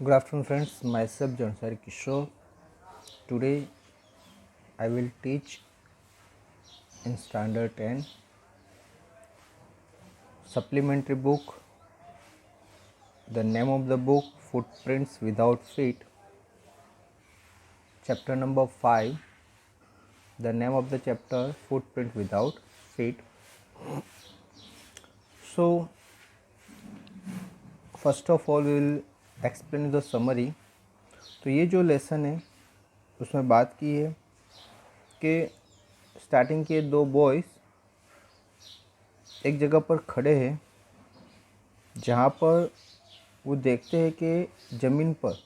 Good afternoon, friends. Myself Jansari Kishore. Today I will teach in Standard 10 supplementary book. The name of the book Footprints Without Feet. Chapter number 5. The name of the chapter Footprint Without Feet. So first of all we will explain the summary. तो ये जो lesson है उसमें बात की है कि starting के दो बॉयज़ एक जगह पर खड़े हैं जहाँ पर वो देखते हैं कि ज़मीन पर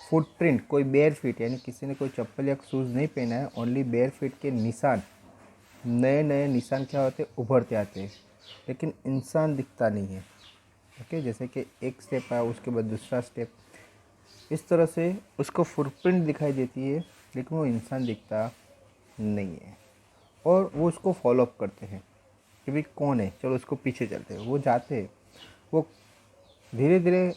फुटप्रिंट कोई बेयर फीट यानी किसी ने कोई चप्पल या शूज़ नहीं पहना है, ओनली बेयर फीट के निशान, नए नए निशान क्या होते हैं, उभरते आते हैं, लेकिन इंसान दिखता नहीं है। ओके, जैसे कि एक स्टेप आया उसके बाद दूसरा स्टेप, इस तरह से उसको फुटप्रिंट दिखाई देती है लेकिन वो इंसान दिखता नहीं है। और वो उसको फॉलोअप करते हैं कि भाई कौन है, चलो उसको पीछे चलते हैं। वो जाते हैं, वो धीरे धीरे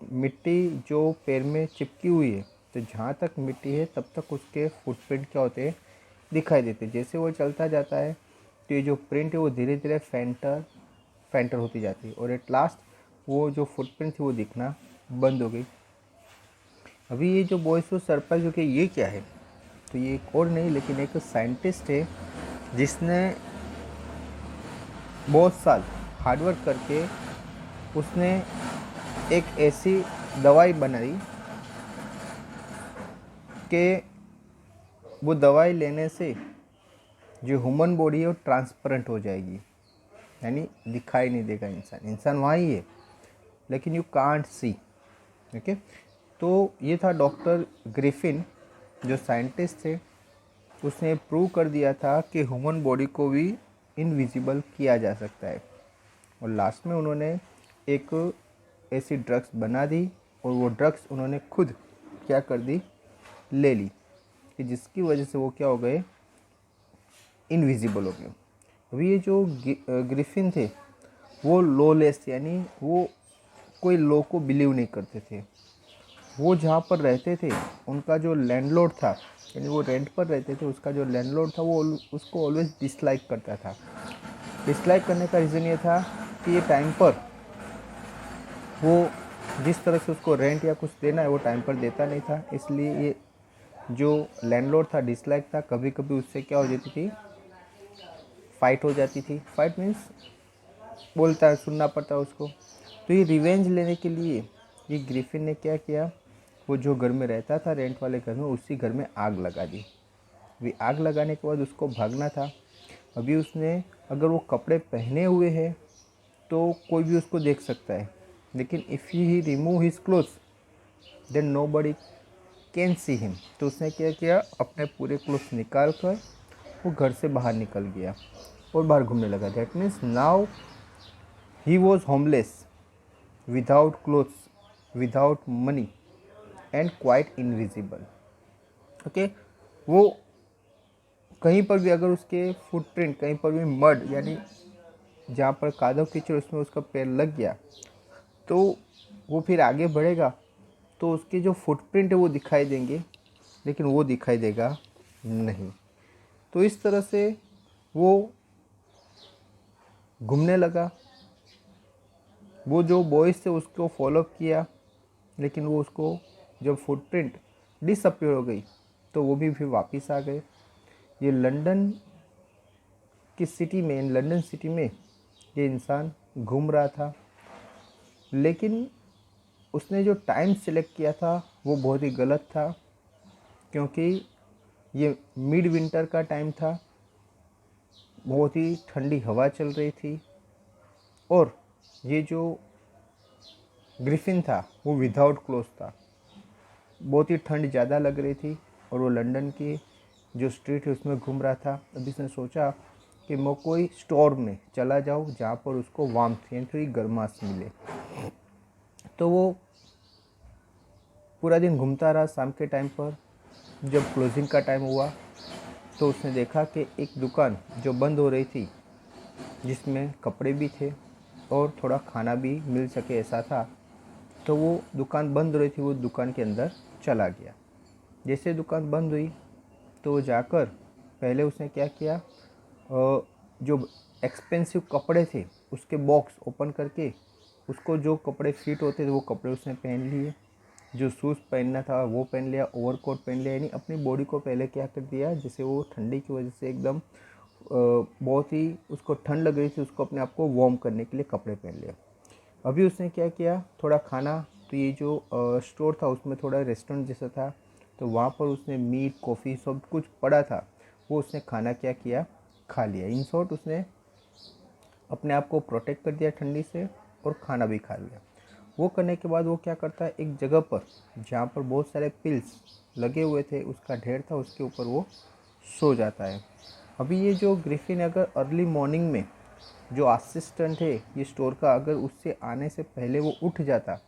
मिट्टी जो पैर में चिपकी हुई है, तो जहाँ तक मिट्टी है तब तक उसके फुटप्रिंट क्या होते हैं, दिखाई देते हैं। जैसे वो चलता जाता है तो ये जो प्रिंट है वो धीरे धीरे फैंटर होती जाती है और एट लास्ट वो जो फुटप्रिंट थी वो दिखना बंद हो गई। अभी ये जो बॉयज़ को सरप्राइज हो कि ये क्या है, तो ये एक और नहीं लेकिन एक साइंटिस्ट है जिसने बहुत साल हार्डवर्क करके उसने एक ऐसी दवाई बनाई कि वो दवाई लेने से जो ह्यूमन बॉडी है वो ट्रांसपेरेंट हो जाएगी, यानी दिखाई नहीं देगा इंसान वहाँ ही है लेकिन यू कांट सी। ओके, तो ये था डॉक्टर ग्रिफिन जो साइंटिस्ट थे, उसने प्रूव कर दिया था कि ह्यूमन बॉडी को भी इनविजिबल किया जा सकता है। और लास्ट में उन्होंने एक ऐसी ड्रग्स बना दी और वो ड्रग्स उन्होंने खुद क्या कर दी, ले ली, कि जिसकी वजह से वो क्या हो गए, इनविजिबल हो गए। अभी ये जो ग्रिफिन थे वो लॉलेस यानी वो कोई लॉ को बिलीव नहीं करते थे। वो जहाँ पर रहते थे उनका जो लैंडलॉर्ड था, यानी वो रेंट पर रहते थे, उसका जो लैंडलॉर्ड था वो उसको ऑलवेज डिसलाइक करता था। डिसलाइक करने का रीज़न ये था कि ये टाइम पर वो जिस तरह से उसको रेंट या कुछ देना है वो टाइम पर देता नहीं था, इसलिए ये जो लैंडलॉर्ड था डिसलाइक था। कभी कभी उससे क्या हो जाती थी, फाइट हो जाती थी। फाइट मीन्स बोलता है, सुनना पड़ता है उसको। तो ये रिवेंज लेने के लिए ये ग्रिफिन ने क्या किया, वो जो घर में रहता था रेंट वाले घर में, उसी घर में आग लगा दी। अभी आग लगाने के बाद उसको भागना था। अभी उसने अगर वो कपड़े पहने हुए हैं तो कोई भी उसको देख सकता है, लेकिन if he remove his clothes then nobody can see him. तो उसने क्या किया, अपने पूरे क्लोथ्स निकाल कर वो घर से बाहर निकल गया और बाहर घूमने लगा। That means now he was homeless, without clothes, without money and quite invisible. Okay, वो कहीं पर भी अगर उसके फुटप्रिंट, कहीं पर भी मड यानी जहाँ पर कादव कीचड़ उसमें उसका पैर लग गया तो वो फिर आगे बढ़ेगा तो उसके जो फुटप्रिंट है वो दिखाई देंगे, लेकिन वो दिखाई देगा नहीं। तो इस तरह से वो घूमने लगा। वो जो बॉयज़ थे उसको फॉलोअप किया, लेकिन वो उसको जब फुटप्रिंट डिसअपीयर हो गई तो वो भी फिर वापस आ गए। ये लंदन की सिटी में, लंदन सिटी में ये इंसान घूम रहा था, लेकिन उसने जो टाइम सेलेक्ट किया था वो बहुत ही गलत था, क्योंकि ये मिड विंटर का टाइम था, बहुत ही ठंडी हवा चल रही थी और ये जो ग्रिफिन था वो विदाउट क्लोथ था। बहुत ही ठंड ज़्यादा लग रही थी और वो लंदन की जो स्ट्रीट है उसमें घूम रहा था। अभी इसने सोचा कि मैं कोई स्टोर में चला जाऊँ जहाँ पर उसको वार्मथ यानी थोड़ी गर्माश मिले। तो वो पूरा दिन घूमता रहा। शाम के टाइम पर जब क्लोजिंग का टाइम हुआ तो उसने देखा कि एक दुकान जो बंद हो रही थी, जिसमें कपड़े भी थे और थोड़ा खाना भी मिल सके ऐसा था, तो वो दुकान बंद हो रही थी, वो दुकान के अंदर चला गया। जैसे दुकान बंद हुई तो वो जाकर पहले उसने क्या किया, जो एक्सपेंसिव कपड़े थे उसके बॉक्स ओपन करके उसको जो कपड़े फिट होते थे वो कपड़े उसने पहन लिए, जो शूज़ पहनना था वो पहन लिया, ओवरकोट पहन लिया। यानी अपनी बॉडी को पहले क्या कर दिया, जैसे वो ठंडी की वजह से एकदम बहुत ही उसको ठंड लग रही थी, उसको अपने आप को वार्म करने के लिए कपड़े पहन लिया। अभी उसने क्या किया, थोड़ा खाना, तो ये जो स्टोर था उसमें थोड़ा रेस्टोरेंट जैसा था, तो वहाँ पर उसने मीट कॉफ़ी सब कुछ पड़ा था, वो उसने खाना क्या किया, खा लिया। इन शॉर्ट उसने अपने आप को प्रोटेक्ट कर दिया ठंडी से और खाना भी खा लिया। वो करने के बाद वो क्या करता है, एक जगह पर जहाँ पर बहुत सारे पिल्स लगे हुए थे उसका ढेर था, उसके ऊपर वो सो जाता है। अभी ये जो ग्रिफिन अगर अर्ली मॉर्निंग में जो असिस्टेंट है ये स्टोर का, अगर उससे आने से पहले वो उठ जाता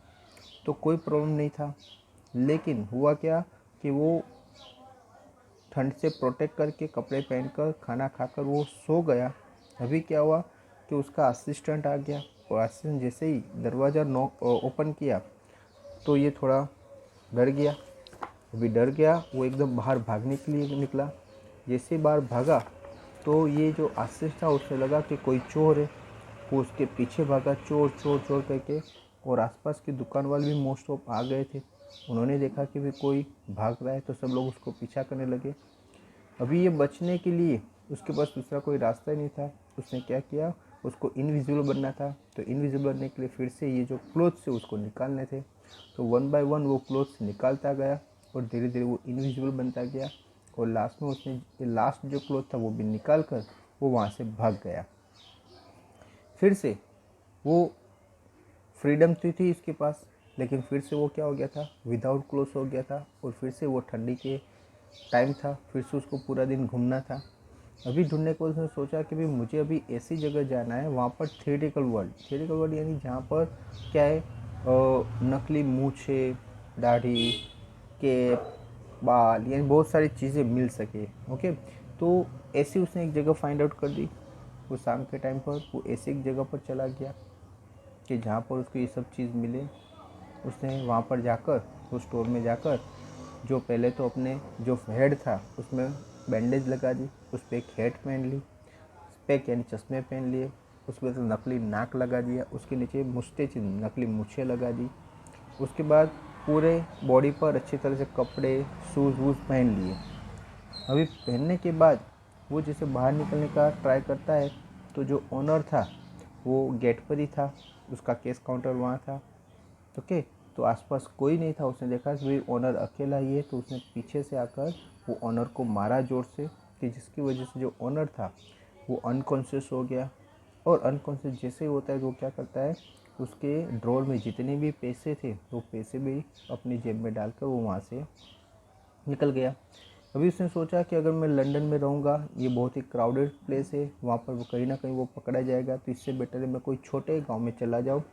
तो कोई प्रॉब्लम नहीं था। लेकिन हुआ क्या कि वो ठंड से प्रोटेक्ट करके कपड़े पहनकर खाना खाकर वो सो गया। अभी क्या हुआ कि उसका असिस्टेंट आ गया और असिस्टेंट जैसे ही दरवाज़ा नॉक ओपन किया तो ये थोड़ा डर गया। अभी डर गया, वो एकदम बाहर भागने के लिए निकला। जैसे बाहर भागा तो ये जो असिस्टेंट था उसे लगा कि कोई चोर है, वो उसके पीछे भागा चोर चोर चोर करके। और आसपास की दुकान वाले भी मोस्ट ऑफ आ गए थे, उन्होंने देखा कि भी कोई भाग रहा है तो सब लोग उसको पीछा करने लगे। अभी ये बचने के लिए उसके पास दूसरा कोई रास्ता ही नहीं था। उसने क्या किया, उसको इनविजिबल बनना था, तो इनविजिबल बनने के लिए फिर से ये जो क्लोथ्स से उसको निकालने थे, तो वन बाय वन वो क्लोथ्स निकालता गया और धीरे धीरे वो इनविजिबल बनता गया। और लास्ट में उसने लास्ट जो क्लोथ था वो भी निकाल कर वो वहाँ से भाग गया। फिर से वो फ्रीडम थी इसके पास, लेकिन फिर से वो क्या हो गया था, विदाउट क्लोथ्स हो गया था। और फिर से वो ठंडी के टाइम था, फिर से उसको पूरा दिन घूमना था। अभी ढूंढने को उसने सोचा कि भाई मुझे अभी ऐसी जगह जाना है वहाँ पर थिएटिकल वर्ल्ड यानी जहाँ पर क्या है, नकली मूछें, दाढ़ी, कैप, बाल, यानी बहुत सारी चीज़ें मिल सके। ओके, तो ऐसी उसने एक जगह फाइंड आउट कर दी। वो शाम के टाइम पर वो ऐसी एक जगह पर चला गया कि जहाँ पर उसको ये सब चीज़ मिले। उसने वहाँ पर जाकर, उस स्टोर में जाकर, जो पहले तो अपने जो हेड था उसमें बैंडेज लगा दी, उस पर एक हेड पहन ली, स्पेक यानी चश्मे पहन लिए, उसमें तो नकली नाक लगा दिया, उसके नीचे मुस्टेच नकली मूछें लगा दी। उसके बाद पूरे बॉडी पर अच्छी तरह से कपड़े शूज़ वूज़ पहन लिए। अभी पहनने के बाद वो जैसे बाहर निकलने का ट्राई करता है तो जो ओनर था वो गेट पर ही था, उसका कैश काउंटर वहाँ था। ओके, तो आसपास कोई नहीं था। उसने देखा कि भाई ओनर अकेला ही है, तो उसने पीछे से आकर वो ओनर को मारा ज़ोर से, कि जिसकी वजह से जो ओनर था वो अनकॉन्शियस हो गया। और अनकॉन्शियस जैसे ही होता है तो वो क्या करता है, उसके ड्रॉर में जितने भी पैसे थे वो पैसे भी अपनी जेब में डालकर वो वहाँ से निकल गया। अभी उसने सोचा कि अगर मैं लंदन में रहूँगा, ये बहुत ही क्राउडेड प्लेस है, वहाँ पर वो कहीं ना कहीं वो पकड़ा जाएगा, तो इससे बेटर है मैं कोई छोटे गांव में चला जाऊँ।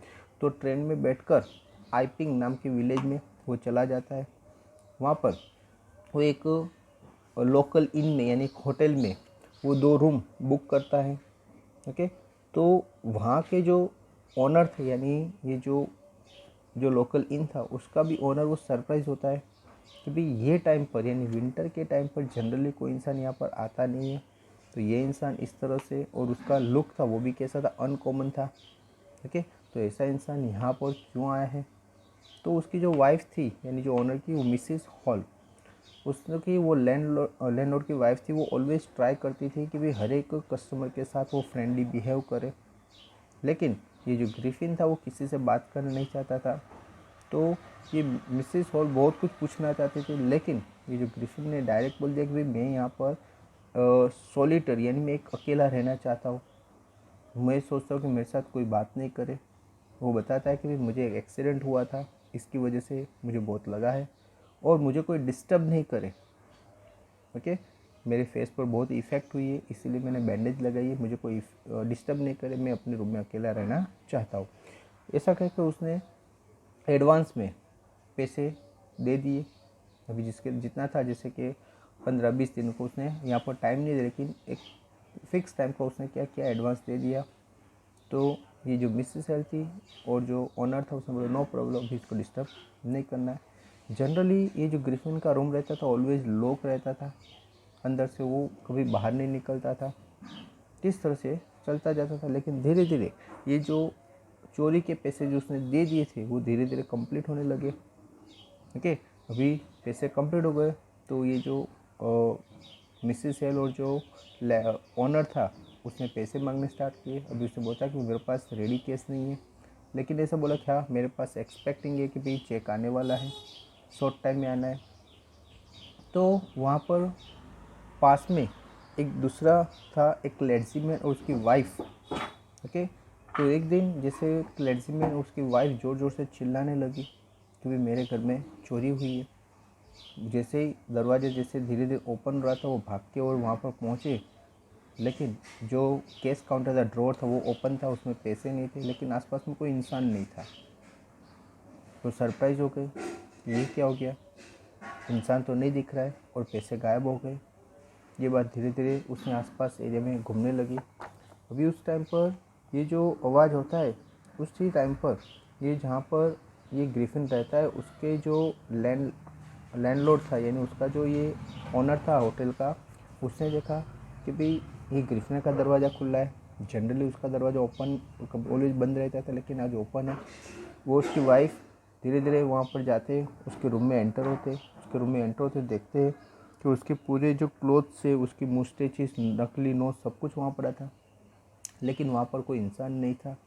तो ट्रेन में बैठकर आइपिंग नाम के विलेज में वो चला जाता है। वहाँ पर वो एक लोकल इन में यानी एक होटल में वो 2 रूम बुक करता है। ओके, तो वहाँ के जो ओनर थे, यानी ये जो जो लोकल इन था उसका भी ओनर वो सरप्राइज़ होता है कि भाई ये टाइम पर यानी विंटर के टाइम पर जनरली कोई इंसान यहाँ पर आता नहीं है, तो ये इंसान इस तरह से, और उसका लुक था वो भी कैसा था, अनकॉमन था। ओके, तो ऐसा इंसान यहाँ पर क्यों आया है। तो उसकी जो वाइफ थी यानी जो ओनर की, वो मिसिस हॉल, उसने की वो लैंडलॉर्ड की वाइफ थी, वो ऑलवेज ट्राई करती थी कि भाई हर एक कस्टमर के साथ वो फ्रेंडली बिहेव करे। लेकिन ये जो ग्रिफिन था वो किसी से बात करना नहीं चाहता था। तो ये मिसेस हॉल बहुत कुछ पूछना चाहती थी, लेकिन ये जो ग्रिफिन ने डायरेक्ट बोल दिया कि भाई मैं यहाँ पर सॉलिटर यानी मैं एक अकेला रहना चाहता हूँ, मैं सोचता हूँ कि मेरे साथ कोई बात नहीं करे। वो बताता है कि भाई मुझे एक एक्सीडेंट हुआ था, इसकी वजह से मुझे बहुत लगा है, और मुझे कोई डिस्टर्ब नहीं करे। ओके, मेरे फेस पर बहुत इफ़ेक्ट हुई है, इसीलिए मैंने बैंडेज लगाई है, मुझे कोई डिस्टर्ब नहीं करे, मैं अपने रूम में अकेला रहना चाहता हूँ। ऐसा कहकर उसने एडवांस में पैसे दे दिए। अभी जिसके जितना था, जैसे कि 15-20 दिन को उसने यहाँ पर टाइम नहीं दिया, लेकिन एक फ़िक्स टाइम को उसने क्या किया, एडवांस दे दिया। तो ये जो मिसेस एल थी और जो ओनर था उसने बोला नो प्रॉब्लम, भी इसको डिस्टर्ब नहीं करना है। जनरली ये जो ग्रिफिन का रूम रहता था ऑलवेज लॉक रहता था अंदर से, वो कभी बाहर नहीं निकलता था, किस तरह से चलता जाता था। लेकिन धीरे धीरे ये जो चोरी के पैसे जो उसने दे दिए थे वो धीरे धीरे कंप्लीट होने लगे। ओके, अभी पैसे कंप्लीट हो गए तो ये जो मिसेस एल और जो ओनर था उसने पैसे मांगने स्टार्ट किए। अभी उसने बोला कि मेरे पास रेडी केस नहीं है, लेकिन ऐसा बोला क्या मेरे पास एक्सपेक्टिंग है कि भाई चेक आने वाला है, शॉर्ट टाइम में आना है। तो वहाँ पर पास में एक दूसरा था, एक क्लर्जीमैन और उसकी वाइफ। ओके, तो एक दिन जैसे क्लर्जीमैन और उसकी वाइफ ज़ोर ज़ोर से चिल्लाने लगी कि भाई मेरे घर में चोरी हुई है। जैसे ही दरवाजे जैसे धीरे धीरे ओपन हो रहा था वो भाग के और वहाँ पर पहुँचे, लेकिन जो कैश काउंटर का ड्रॉर था वो ओपन था, उसमें पैसे नहीं थे, लेकिन आसपास में कोई इंसान नहीं था। तो सरप्राइज़ हो गए, ये क्या हो गया, इंसान तो नहीं दिख रहा है और पैसे गायब हो गए। ये बात धीरे धीरे उसने आसपास एरिया में घूमने लगी। अभी उस टाइम पर ये जो आवाज़ होता है उसी टाइम पर ये जहाँ पर ये ग्रिफिन रहता है उसके जो लैंडलॉर्ड था, यानी उसका जो ये ओनर था होटल का, उसने देखा कि भाई ये ग्रिफिन का दरवाज़ा खुला है। जनरली उसका दरवाज़ा ओपन ऑलवेज बंद रहता था, लेकिन आज ओपन है। वो उसकी वाइफ धीरे धीरे वहाँ पर जाते, उसके रूम में एंटर होते देखते कि उसके पूरे जो क्लोथ्स से उसकी मुस्टेचेस, नकली नोट, सब कुछ वहाँ पड़ा था, लेकिन वहाँ पर कोई इंसान नहीं था।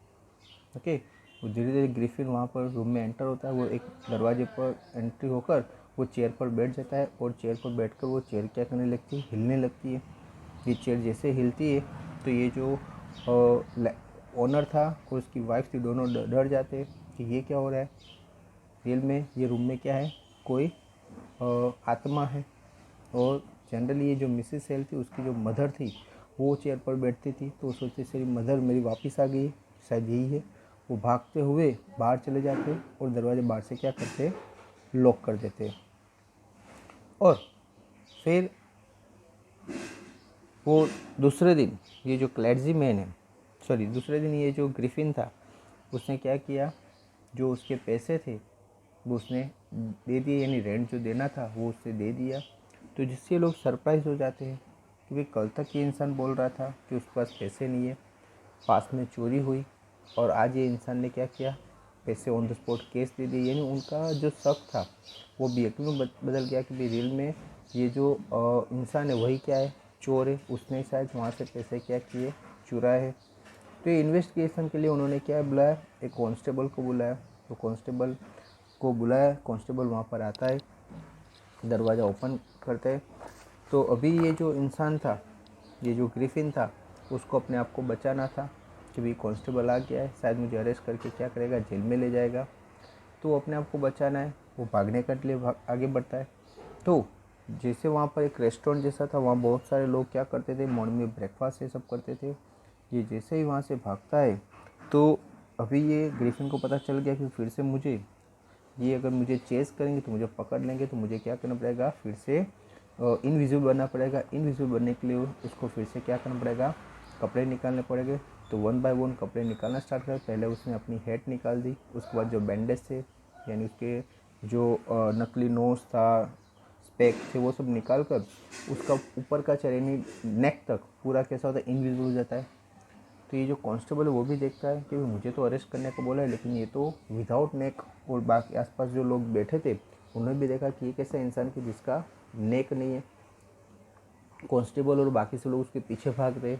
ओके, वो धीरे धीरे ग्रिफिन वहाँ पर रूम में एंटर होता है। वो एक दरवाजे पर एंट्री होकर वो चेयर पर बैठ जाता है और चेयर पर बैठकर वो चेयर क्या करने लगती है, हिलने लगती है। ये चेयर जैसे हिलती है तो ये जो ओनर था और उसकी वाइफ थी दोनों डर जाते कि ये क्या हो रहा है, रियल में ये रूम में क्या है, कोई आत्मा है। और जनरली ये जो मिसेस एल थी उसकी जो मदर थी वो चेयर पर बैठती थी, तो सोचते मेरी मदर मेरी वापस आ गई, शायद यही है। वो भागते हुए बाहर चले जाते और दरवाजे बाहर से क्या करते, लॉक कर देते। और फिर वो दूसरे दिन ये जो क्लर्जीमैन है, दूसरे दिन ये जो ग्रिफिन था उसने क्या किया, जो उसके पैसे थे वो उसने दे दिए, यानी रेंट जो देना था वो उससे दे दिया। तो जिससे लोग सरप्राइज़ हो जाते हैं कि भाई कल तक ये इंसान बोल रहा था कि उसके पास पैसे नहीं है, पास में चोरी हुई, और आज ये इंसान ने क्या किया, पैसे ऑन द स्पॉट केस दे दिए। यानी उनका जो शक था वो भी यकीन में बदल गया कि भाई रियल में ये जो इंसान है वही क्या है, चोर है, उसने शायद वहाँ से पैसे क्या किए, चुराए है। तो ये इन्वेस्टिगेशन के लिए उन्होंने क्या बुलाया, एक कांस्टेबल को बुलाया। तो कांस्टेबल वहाँ पर आता है, दरवाज़ा ओपन करता है। तो अभी ये जो इंसान था, ये जो ग्रिफिन था, उसको अपने आप को बचाना था कि भाई कांस्टेबल आ गया है, शायद मुझे अरेस्ट करके क्या करेगा, जेल में ले जाएगा। तो अपने आप को बचाना है, वो भागने के लिए आगे बढ़ता है। तो जैसे वहाँ पर एक रेस्टोरेंट जैसा था, वहाँ बहुत सारे लोग क्या करते थे, मॉर्निंग में ब्रेकफास्ट ये सब करते थे। ये जैसे ही वहाँ से भागता है तो अभी ये ग्रिफिन को पता चल गया कि फिर से मुझे ये अगर मुझे चेस करेंगे तो मुझे पकड़ लेंगे, तो मुझे क्या करना पड़ेगा, फिर से इनविजिबल बनना पड़ेगा। इनविजिबल बनने के लिए उसको फिर से क्या करना पड़ेगा, कपड़े निकालने पड़ेंगे। तो 1 बाय 1 कपड़े निकालना स्टार्ट कर। पहले उसने अपनी हेड निकाल दी, उसके बाद जो बैंडेज थे, यानी उसके जो नकली नोज था, स्पेक थे, वो सब निकाल कर उसका ऊपर का चेहरा यानी नेक तक पूरा कैसा होता है, इनविजिबल हो जाता है। तो ये जो कांस्टेबल है वो भी देखता है कि मुझे तो अरेस्ट करने को बोला है, लेकिन ये तो विदाउट नेक। और बाकी आसपास जो लोग बैठे थे उन्होंने भी देखा कि ये कैसा इंसान कि जिसका नेक नहीं है। कांस्टेबल और बाकी से लोग उसके पीछे भाग रहे।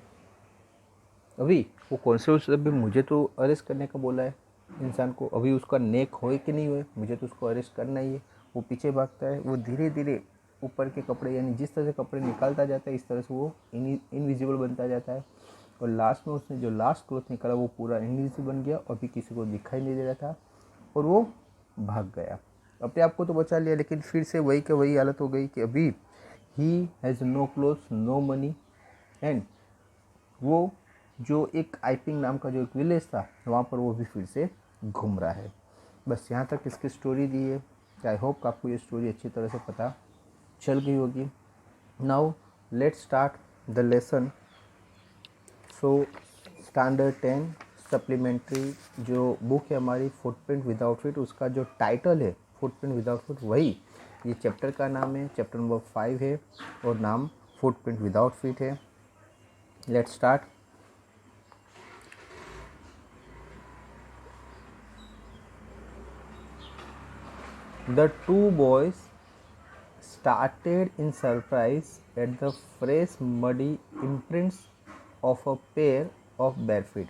अभी वो कांस्टेबल से भी मुझे तो अरेस्ट करने का बोला है इंसान को, अभी उसका नेक होए कि नहीं होए, मुझे तो उसको अरेस्ट करना ही है। वो पीछे भागता है, वो धीरे धीरे ऊपर के कपड़े, यानी जिस तरह से कपड़े निकालता जाता है इस तरह से वो इनविजिबल बनता जाता है। और लास्ट में उसने जो लास्ट क्लॉथ निकाला वो पूरा इनविजिबल बन गया और भी किसी को दिखाई नहीं दे रहा था, और वो भाग गया। अपने आप को तो बचा लिया, लेकिन फिर से वही का वही हालत हो गई कि अभी he has no clothes, no money, and वो जो एक आइपिंग नाम का जो एक विलेज था वहाँ पर वो भी फिर से घूम रहा है। बस यहाँ तक इसकी स्टोरी दी है। आई होप आपको ये स्टोरी अच्छी तरह से पता चल गई होगी। Now let's start the lesson. So standard 10 supplementary जो बुक है हमारी फुटप्रिंट विदाउट फीट, उसका जो टाइटल है फुटप्रिंट विदाउट फीट, वही ये चैप्टर का नाम है, चैप्टर नंबर 5 है और नाम फुटप्रिंट विदाउट फीट है। Let's start. The two boys started in surprise at the fresh muddy imprints of a pair of bare feet.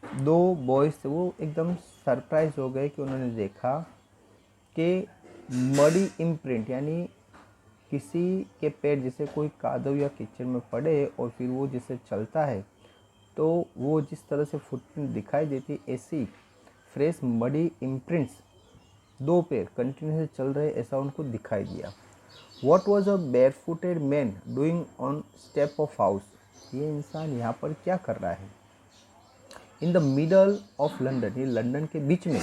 दो बॉयज थे, वो एकदम सरप्राइज हो गए कि उन्होंने देखा कि मडी इम्प्रिंट यानी किसी के पैर जैसे कोई कादव या कीचड़ में पड़े और फिर वो जिसे चलता है तो वो जिस तरह से फुटप्रिंट दिखाई देती, ऐसी फ्रेश मडी इम्प्रिंट्स दो पैर कंटिन्यूसली चल रहे ऐसा उनको दिखाई दिया। What was a bare footed man doing on step of house, ये इंसान यहाँ पर क्या कर रहा है। In the middle of London, ये लंदन के बीच में।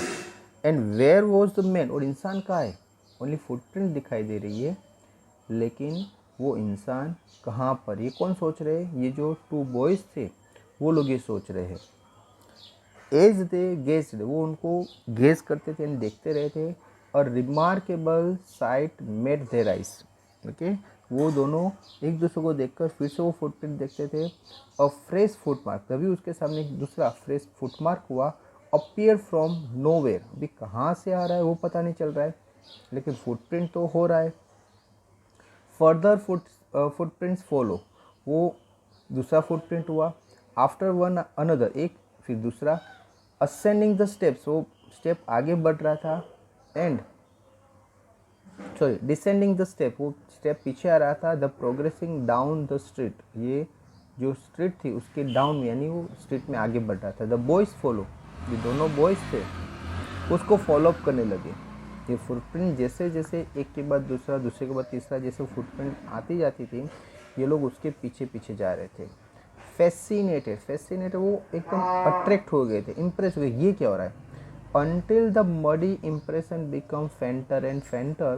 And where was the man, और इंसान कहाँ है, ओनली फुटप्रिंट दिखाई दे रही है लेकिन वो इंसान कहाँ पर, ये कौन सोच रहे हैं, ये जो टू बॉयज़ थे वो लोग ये सोच रहे हैं। एज दे गेज्ड, वो उनको गेज करते थे, देखते रहे थे। और remarkable sight met their eyes, okay, वो दोनों एक दूसरे को देखकर फिर से वो फुटप्रिंट देखते थे। और फ्रेश फुटमार्क, तभी उसके सामने एक दूसरा फ्रेश फुटमार्क हुआ, अपीयर फ्रॉम नोवेयर, अभी कहाँ से आ रहा है वो पता नहीं चल रहा है लेकिन फुटप्रिंट तो हो रहा है। फर्दर फुटप्रिंट्स फॉलो, वो दूसरा फुटप्रिंट हुआ। आफ्टर वन अनदर, एक फिर दूसरा। असेंडिंग द स्टेप्स, वो स्टेप आगे बढ़ रहा था। एंड डिसेंडिंग द स्टेप, वो स्टेप पीछे आ रहा था। The progressing down the street, ये जो स्ट्रीट थी उसके डाउन में यानी वो स्ट्रीट में आगे बढ़ रहा था। द बॉयज़ फॉलो, ये दोनों बॉयज़ थे उसको फॉलोअप करने लगे। ये फुटप्रिंट जैसे जैसे एक के बाद दूसरा, दूसरे के बाद तीसरा, जैसे फुटप्रिंट आती जाती थी ये लोग उसके पीछे पीछे जा रहे थे। फैसिनेटेड, वो एकदम अट्रैक्ट हो गए थे, इम्प्रेस हुए, ये क्या हो रहा है। Until the muddy impression become fainter and fainter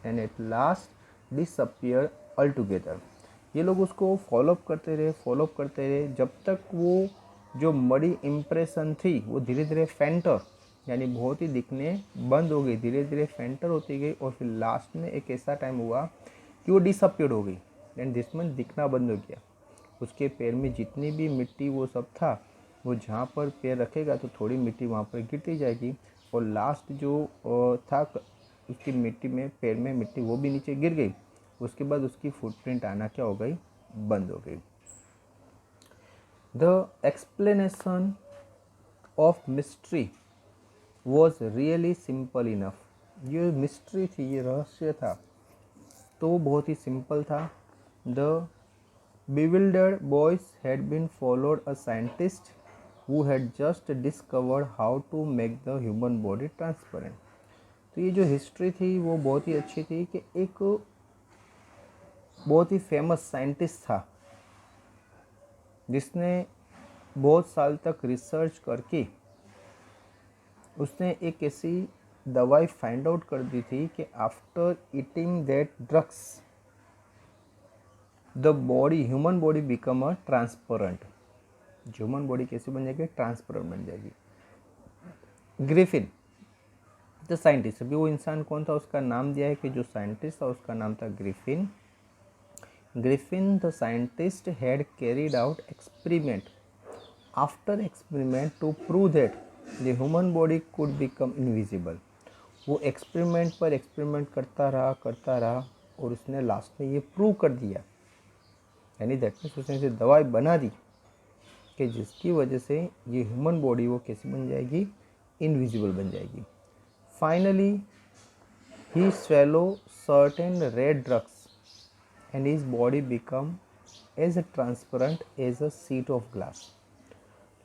and at last disappeared altogether. ये लोग उसको फॉलोअप करते रहे जब तक वो जो मडी इम्प्रेशन थी वो धीरे धीरे फेंटर यानी बहुत ही दिखने बंद हो गई, धीरे धीरे फेंटर होती गई और फिर लास्ट में एक ऐसा टाइम हुआ कि वो डिसअपियर्ड हो गई एंड जिसमें दिखना बंद हो गया। उसके पैर में जितनी भी मिट्टी वो सब था, वो जहाँ पर पैर रखेगा तो थोड़ी मिट्टी वहाँ पर गिरती जाएगी और लास्ट जो था उसकी मिट्टी में, पैर में मिट्टी वो भी नीचे गिर गई। उसके बाद उसकी फुटप्रिंट आना क्या हो गई, बंद हो गई। The explanation of mystery was really simple enough, ये मिस्ट्री थी, ये रहस्य था तो वो बहुत ही सिंपल था। The bewildered boys had been followed a scientist who had just discovered how to make the human body transparent. तो ये जो हिस्ट्री थी वो बहुत ही अच्छी थी कि एक बहुत ही फेमस साइंटिस्ट था जिसने बहुत साल तक रिसर्च करके उसने एक ऐसी दवाई फाइंड आउट कर दी थी कि after eating that drugs the body, human body become a transparent, human body कैसे बन जाएगी, ट्रांसपेरेंट बन जाएगी। ग्रिफिन द साइंटिस्ट, अभी वो इंसान कौन था उसका नाम दिया है कि जो साइंटिस्ट था उसका नाम था Griffin. Griffin the scientist had carried out experiment after experiment to prove that the human body could become invisible. वो एक्सपेरिमेंट पर एक्सपेरिमेंट करता रहा और उसने लास्ट में ये प्रूव कर दिया, यानी दैट मीन्स उसने ऐसी दवाई बना दी कि जिसकी वजह से ये ह्यूमन बॉडी वो कैसी बन जाएगी, इनविजिबल बन जाएगी। Finally he swallow certain red drugs and his body become as transparent as a sheet of glass.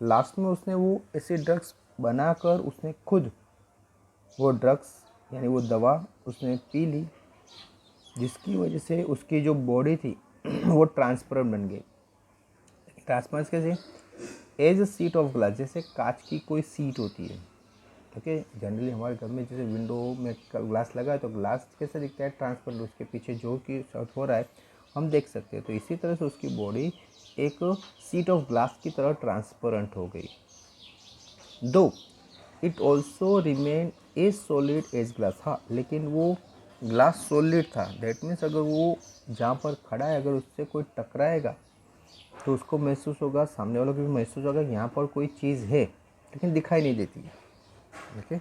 Last में उसने वो ऐसे ड्रग्स बनाकर उसने खुद वो ड्रग्स यानी वो दवा उसने पी ली जिसकी वजह से उसकी जो बॉडी थी वो ट्रांसपेरेंट बन गई। ट्रांसपेरेंस कैसे, as a sheet of glass, जैसे कांच की कोई सीट होती है, ओके। जनरली हमारे घर में जैसे विंडो में ग्लास लगा है तो ग्लास कैसे दिखता है, ट्रांसपेरेंट, उसके पीछे जो कि शॉट हो रहा है हम देख सकते हैं। तो इसी तरह से उसकी बॉडी एक सीट ऑफ ग्लास की तरह ट्रांसपेरेंट हो गई। Though it also remain as solid as glass. हाँ, लेकिन वो ग्लास सॉलिड था। दैट मीन्स अगर वो जहाँ पर खड़ा है अगर उससे कोई टकराएगा तो उसको महसूस होगा, सामने वालों को भी महसूस होगा कि यहाँ पर कोई चीज़ है, लेकिन दिखाई नहीं देती है। ओके,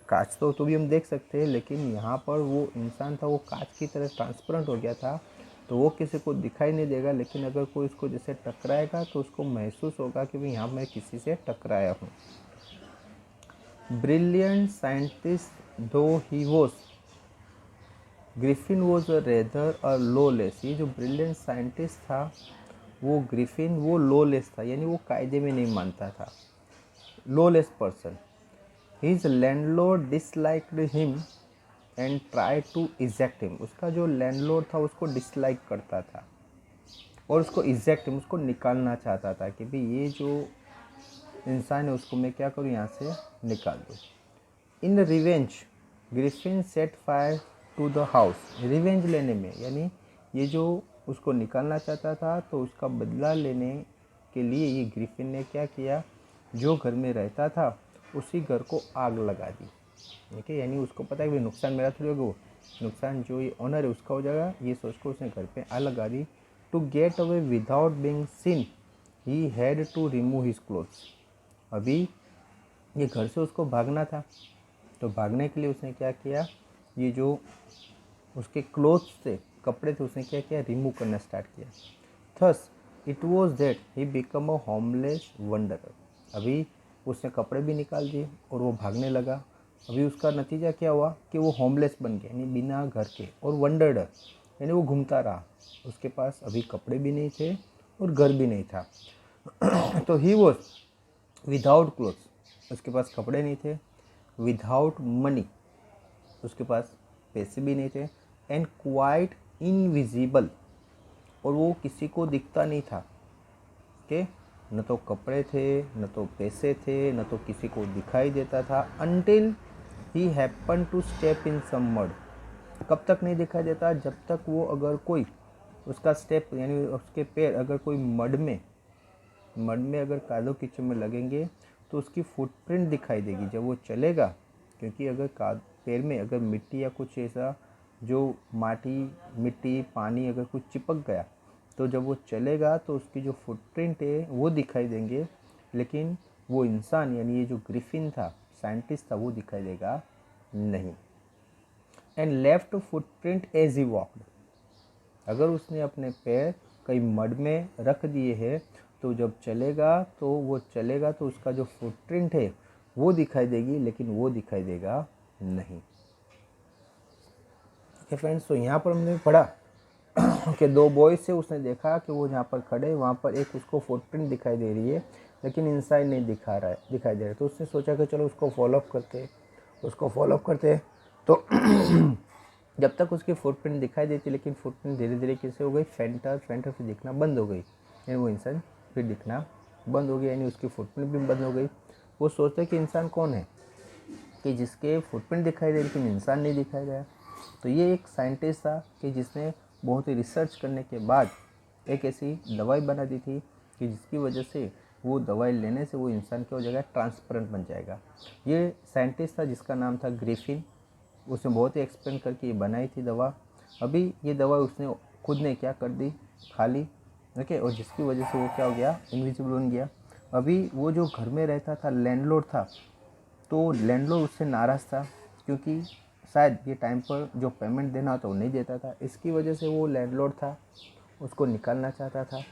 कांच तो भी हम देख सकते हैं, लेकिन यहाँ पर वो इंसान था, वो कांच की तरह ट्रांसपेरेंट हो गया था, तो वो किसी को दिखाई नहीं देगा। लेकिन अगर कोई उसको जैसे टकराएगा तो उसको महसूस होगा कि भाई यहाँ मैं किसी से टकराया हूँ। ब्रिलियंट साइंटिस्ट दो he was, Griffin was rather a lawless. ये जो ब्रिलियंट साइंटिस्ट था वो ग्रिफिन वो लॉलेस था, यानी वो कायदे में नहीं मानता था, lawless person. His landlord disliked him and try to eject him. उसका जो लैंडलॉर्ड था उसको डिसलाइक करता था और उसको इजेक्ट हिम, उसको निकालना चाहता था कि भाई ये जो इंसान है उसको मैं क्या करूँ, यहाँ से निकाल दूँ। In revenge Griffin set fire to the house. Revenge लेने में, यानी ये जो उसको निकालना चाहता था तो उसका बदला लेने के लिए ये ग्रिफिन ने क्या किया, जो घर में रहता था उसी घर को आग लगा दी। ठीक है, यानी उसको पता है कि नुकसान मेरा थोड़ी होगा, वो नुकसान जो ये ऑनर है उसका हो जाएगा, ये सोच कर उसने घर पे आग लगा दी। To get away without being seen he had to remove his clothes. अभी ये घर से उसको भागना था, तो भागने के लिए उसने क्या किया, ये जो उसके क्लोथ्स थे, कपड़े थे, उसने क्या किया, रिमूव करना स्टार्ट किया। Thus it was that he become a homeless wanderer. अभी उसने कपड़े भी निकाल दिए और वो भागने लगा। अभी उसका नतीजा क्या हुआ कि वो होमलेस बन गया, यानी बिना घर के, और वंडरर यानी वो घूमता रहा। उसके पास अभी कपड़े भी नहीं थे और घर भी नहीं था। तो ही वॉज विदाउट क्लोथ्स, उसके पास कपड़े नहीं थे, विदाउट मनी, उसके पास पैसे भी नहीं थे, एंड क्वाइट इनविजिबल, और वो किसी को दिखता नहीं था। के न तो कपड़े थे, न तो पैसे थे, न तो किसी को दिखाई देता था। Until he happen to step in some mud. कब तक नहीं दिखाई देता, जब तक वो अगर कोई उसका स्टेप यानी उसके पैर अगर कोई मड में अगर कादो कीचड़ में लगेंगे तो उसकी फुटप्रिंट दिखाई देगी जब वो चलेगा। क्योंकि अगर पैर में अगर मिट्टी या कुछ ऐसा जो माटी, मिट्टी, पानी अगर कुछ चिपक गया तो जब वो चलेगा तो उसकी जो फुटप्रिंट है वो दिखाई देंगे, लेकिन वो इंसान यानी ये जो ग्रिफिन था, साइंटिस्ट था, वो दिखाई देगा नहीं। And left footprint as he walked. अगर उसने अपने पैर कहीं मड में रख दिए हैं तो जब चलेगा तो उसका जो फुटप्रिंट है वो दिखाई देगी, लेकिन वो दिखाई देगा नहीं। ओके फ्रेंड्स, तो यहाँ पर हमने पढ़ा कि दो बॉयज से उसने देखा कि वो जहाँ पर खड़े वहाँ पर एक उसको फुटप्रिंट दिखाई दे रही है, लेकिन इंसाइड नहीं दिखाई दे रहा है। तो उसने सोचा कि चलो उसको फॉलोअप करते तो जब तक उसकी फुटप्रिंट दिखाई देती, लेकिन फुटप्रिंट धीरे धीरे कैसे हो गई, फेंटर फिर दिखना बंद हो गई, यानी वो इंसान फिर दिखना बंद हो गया, यानी उसकी फुटप्रिंट भी बंद हो गई। वो सोचते कि इंसान कौन है कि जिसके फुटप्रिंट दिखाई दे लेकिन इंसान नहीं दिखाई दे। तो ये एक साइंटिस्ट था कि जिसने बहुत ही रिसर्च करने के बाद एक ऐसी दवाई बना दी थी कि जिसकी वजह से वो दवाई लेने से वो इंसान क्या हो जाएगा, ट्रांसपेरेंट बन जाएगा। ये साइंटिस्ट था जिसका नाम था ग्रिफिन। उसने बहुत ही एक्सप्लेन करके ये बनाई थी दवा। अभी ये दवा उसने खुद ने क्या कर दी, खा ली। ओके, और जिसकी वजह से वो क्या हो गया, इनविजिबल बन गया। अभी वो जो घर में रहता था लैंडलॉर्ड था, तो लैंडलॉर्ड उससे नाराज़ था क्योंकि शायद ये टाइम पर जो पेमेंट देना होता वो नहीं देता था। इसकी वजह से वो लैंडलॉर्ड था उसको निकालना चाहता था।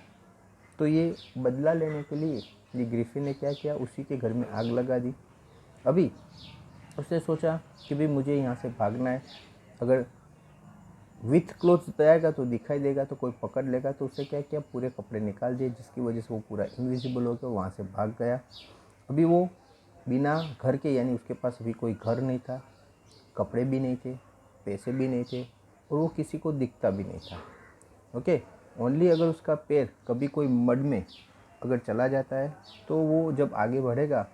तो ये बदला लेने के लिए ये ग्रिफिन ने क्या किया, उसी के घर में आग लगा दी। अभी उसने सोचा कि भाई मुझे यहाँ से भागना है, अगर विथ क्लोथ्स जाएगा तो दिखाई देगा तो कोई पकड़ लेगा। तो उससे क्या किया, पूरे कपड़े निकाल दिए, जिसकी वजह से वो पूरा इनविजिबल हो गया, वहाँ से भाग गया। अभी वो बिना घर के, यानी उसके पास अभी कोई घर नहीं था, कपड़े भी नहीं थे, पैसे भी नहीं थे, और वो किसी को दिखता भी नहीं था। ओके, ओनली अगर उसका पैर कभी कोई मड में अगर चला जाता है तो वो जब आगे बढ़ेगा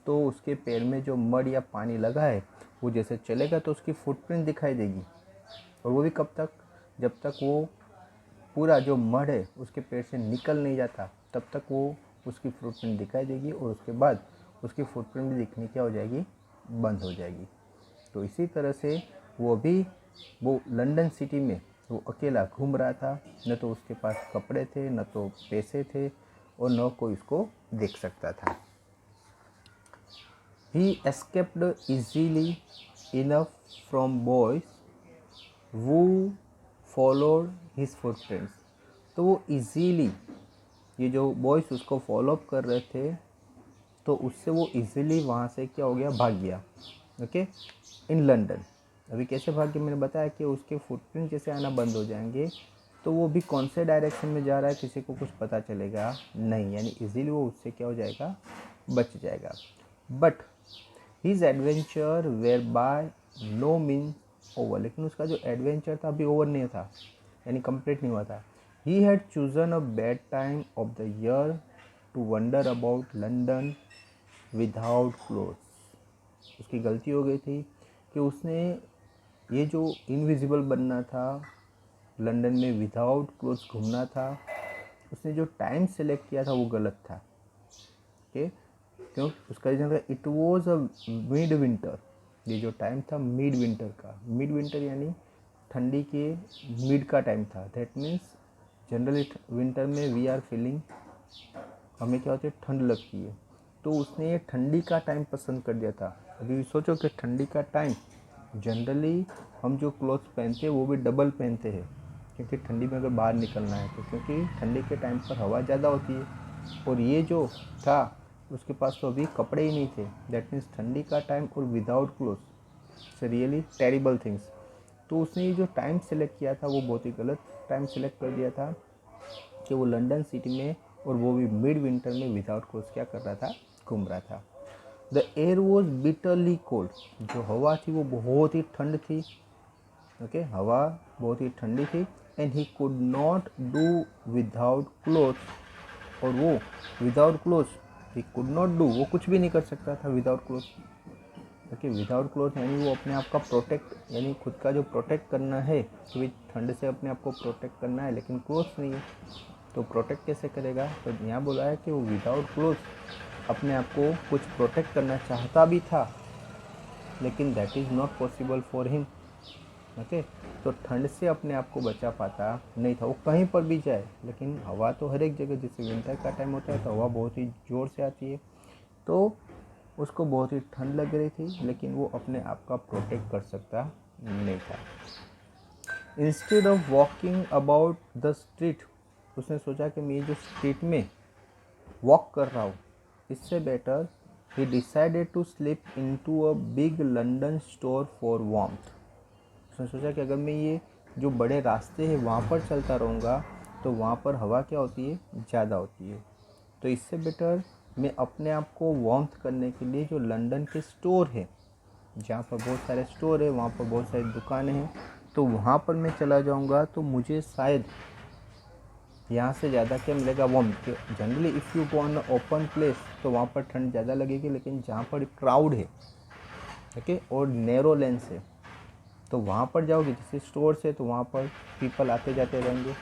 तो उसके पैर में जो मड या पानी लगा है वो जैसे चलेगा तो उसकी फुटप्रिंट दिखाई देगी। और वो भी कब तक, जब तक वो पूरा जो मड है उसके पैर से निकल नहीं जाता, तब तक वो उसकी फुटप्रिंट दिखाई देगी। और उसके बाद उसकी फुटप्रिंट भी दिखनी क्या हो जाएगी, बंद हो जाएगी। तो इसी तरह से वो लंदन सिटी में वो अकेला घूम रहा था, न तो उसके पास कपड़े थे, न तो पैसे थे, और न कोई उसको देख सकता था। He escaped easily enough from boys who followed his footprints। तो वो इजीली, ये जो बॉयज़ उसको फॉलोअप कर रहे थे, तो उससे वो इजीली वहाँ से क्या हो गया, भाग गया। Okay, in London. अभी कैसे भाग गया, मैंने बताया कि उसके फुटप्रिंट जैसे आना बंद हो जाएंगे, तो वो भी कौन से डायरेक्शन में जा रहा है किसी को कुछ पता चलेगा नहीं, यानी इजीली वो उससे क्या हो जाएगा, बच जाएगा। But his adventure were by no means over. लेकिन उसका जो एडवेंचर था अभी ओवर नहीं था, यानी कंप्लीट नहीं हुआ था। He had chosen a bad time of the year to wonder about London without clothes. उसकी गलती हो गई थी कि उसने ये जो इनविजिबल बनना था, लंदन में विदाउट क्लोथ्स घूमना था, उसने जो टाइम सेलेक्ट किया था वो गलत था। ओके, क्यों, उसका रीज़न था it was a mid winter. ये जो टाइम था मिड विंटर का, मिड विंटर यानी ठंडी के मिड का टाइम था। दैट मीन्स जनरली विंटर में वी आर फीलिंग, हमें क्या होती है, ठंड लगती है, तो उसने ये ठंडी का टाइम पसंद कर दिया था। अभी सोचो कि ठंडी का टाइम जनरली हम जो क्लोथ्स पहनते हैं वो भी डबल पहनते हैं, क्योंकि ठंडी में अगर बाहर निकलना है तो, क्योंकि ठंडी के टाइम पर हवा ज़्यादा होती है, और ये जो था उसके पास तो अभी कपड़े ही नहीं थे। दैट मीन्स ठंडी का टाइम और without clothes, really terrible things. तो उसने ये जो टाइम सेलेक्ट किया था वो बहुत ही गलत टाइम सेलेक्ट कर दिया था, कि वो लंदन सिटी में, और वो भी मिड विंटर में विदाउट क्लोथ्स क्या कर रहा था, घूम रहा था। The air was bitterly cold. जो हवा थी वो बहुत ही ठंड थी। ओके, हवा बहुत ही ठंडी थी। And he could not do without clothes. और वो without clothes he could not do, वो कुछ भी नहीं कर सकता था without clothes. Okay, without cloth यानी वो अपने आप का प्रोटेक्ट, यानी खुद का जो प्रोटेक्ट करना है, कि ठंड से अपने आप को प्रोटेक्ट करना है, लेकिन क्लोथ्स नहीं है, तो प्रोटेक्ट कैसे करेगा। तो यहाँ बोला है कि वो विदाउट क्लोथ्स अपने आप को कुछ प्रोटेक्ट करना चाहता भी था, लेकिन that is not possible for him. Okay, तो ठंड से अपने आप को बचा पाता नहीं था। वो कहीं पर भी जाए, लेकिन हवा तो हर एक जगह, जैसे विंटर का टाइम होता है तो हवा बहुत ही ज़ोर से आती है, तो उसको बहुत ही ठंड लग रही थी, लेकिन वो अपने आप का प्रोटेक्ट कर सकता नहीं था। Instead of walking about the street, उसने सोचा कि मैं जो स्ट्रीट में वॉक कर रहा हूँ इससे better, he decided to slip into a big London store for warmth. उसने सोचा कि अगर मैं ये जो बड़े रास्ते हैं वहाँ पर चलता रहूँगा तो वहाँ पर हवा क्या होती है, ज़्यादा होती है, तो इससे बेटर मैं अपने आप को वार्मथ करने के लिए जो लंदन के स्टोर है, जहाँ पर बहुत सारे स्टोर है, वहाँ पर बहुत सारी दुकानें हैं, तो वहाँ पर मैं चला जाऊँगा तो मुझे शायद यहाँ से ज़्यादा क्या मिलेगा, warmth. Generally if you go on open place तो वहाँ पर ठंड ज़्यादा लगेगी, लेकिन जहाँ पर क्राउड है, ओके, और नैरो लेंस है, तो वहाँ पर जाओगे, जैसे स्टोर से, तो वहाँ पर पीपल आते जाते रहेंगे,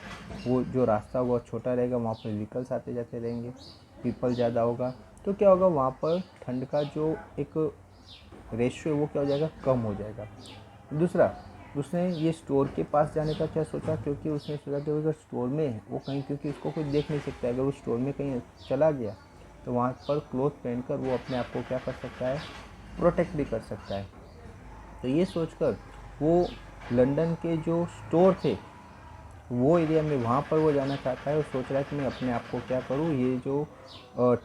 वो जो रास्ता होगा छोटा रहेगा, वहाँ पर व्हीकल्स आते जाते रहेंगे, पीपल ज़्यादा होगा, तो क्या होगा, वहाँ पर ठंड का जो एक रेशियो है वो क्या हो जाएगा, कम हो जाएगा। दूसरा, उसने ये स्टोर के पास जाने का क्या सोचा, क्योंकि उसने सोचा कि अगर स्टोर में वो कहीं, क्योंकि उसको कोई देख नहीं सकता, अगर वो स्टोर में कहीं चला गया तो वहाँ पर क्लोथ पहनकर वो अपने आप को क्या कर सकता है, प्रोटेक्ट भी कर सकता है। तो ये सोचकर वो लंदन के जो स्टोर थे वो एरिया में, वहाँ पर वो जाना चाहता है, और सोच रहा है कि मैं अपने आप को क्या करूँ, ये जो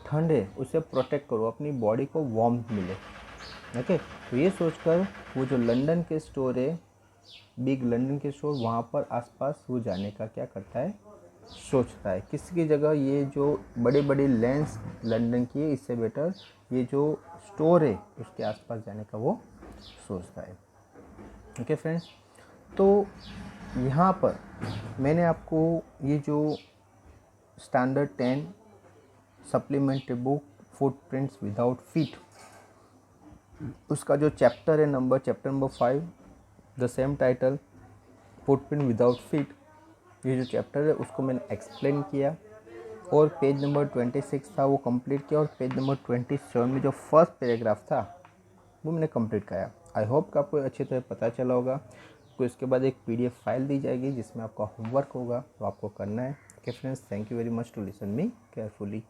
ठंड है उसे प्रोटेक्ट करूँ, अपनी बॉडी को वार्मथ मिले। ओके, तो ये सोचकर वो जो लंदन के स्टोर है, बिग लंदन के स्टोर, वहाँ पर आसपास वो जाने का क्या करता है, सोचता है। किसकी जगह, ये जो बड़े बड़े लेंस लंदन की है, इससे बेटर ये जो स्टोर है उसके आसपास जाने का वो सोचता है। ओके फ्रेंड्स, तो यहाँ पर मैंने आपको ये जो standard 10 supplementary book footprints without feet, उसका जो चैप्टर है chapter number 5, the same title, footprint without feet, ये जो चैप्टर है उसको मैंने एक्सप्लेन किया, और पेज नंबर 26 था वो कंप्लीट किया, और पेज नंबर 27 में जो फर्स्ट पैराग्राफ था वो मैंने कंप्लीट किया। आई होप कि आपको अच्छी तरह पता चला होगा। तो इसके बाद एक PDF फाइल दी जाएगी जिसमें आपका होमवर्क होगा, तो आपको करना है। Okay friends, thank you very much to listen me carefully.